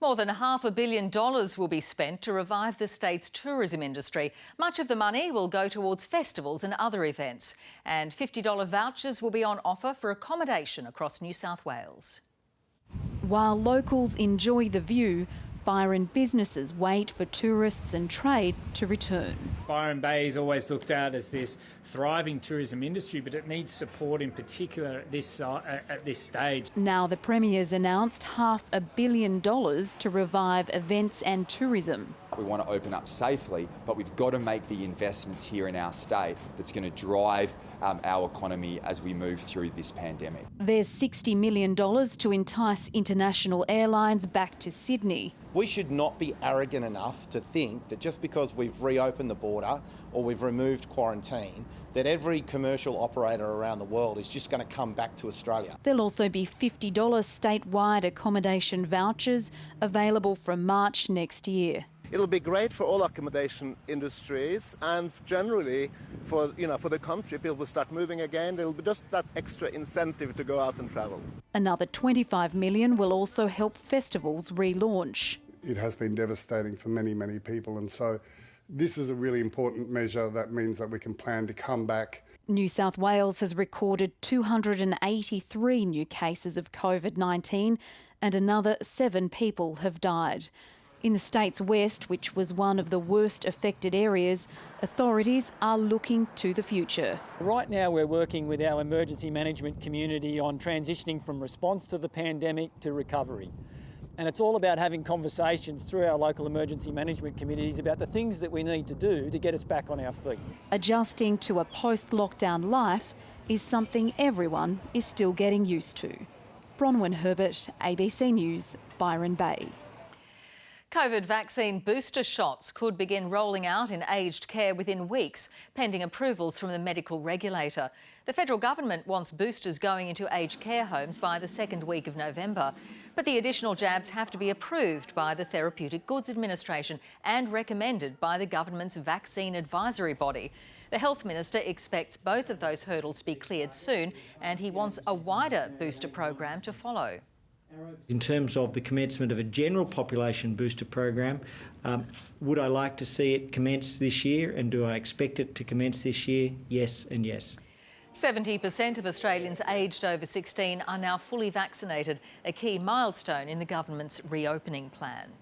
More than $500 million will be spent to revive the state's tourism industry. Much of the money will go towards festivals and other events. And $50 vouchers will be on offer for accommodation across New South Wales. While locals enjoy the view, Byron businesses wait for tourists and trade to return. Byron Bay is always looked at as this thriving tourism industry, but it needs support in particular at this stage. Now the Premier's announced $500 million to revive events and tourism. We want to open up safely, but we've got to make the investments here in our state that's going to drive our economy as we move through this pandemic. There's $60 million to entice international airlines back to Sydney. We should not be arrogant enough to think that just because we've reopened the border or we've removed quarantine, that every commercial operator around the world is just going to come back to Australia. There'll also be $50 statewide accommodation vouchers available from March next year. It'll be great for all accommodation industries and generally for the country. People will start moving again. There'll be just that extra incentive to go out and travel. Another $25 million will also help festivals relaunch. It has been devastating for many, many people, and so this is a really important measure that means that we can plan to come back. New South Wales has recorded 283 new cases of COVID-19 and another 7 people have died. In the state's west, which was one of the worst affected areas, authorities are looking to the future. Right now we're working with our emergency management community on transitioning from response to the pandemic to recovery. And it's all about having conversations through our local emergency management committees about the things that we need to do to get us back on our feet. Adjusting to a post-lockdown life is something everyone is still getting used to. Bronwyn, Herbert, ABC News, Byron Bay. COVID vaccine booster shots could begin rolling out in aged care within weeks, pending approvals from the medical regulator. The federal government wants boosters going into aged care homes by the second week of November. But the additional jabs have to be approved by the Therapeutic Goods Administration and recommended by the government's vaccine advisory body. The Health Minister expects both of those hurdles to be cleared soon, and he wants a wider booster program to follow. In terms of the commencement of a general population booster program, would I like to see it commence this year, and do I expect it to commence this year? Yes and yes. 70% of Australians aged over 16 are now fully vaccinated, a key milestone in the government's reopening plan.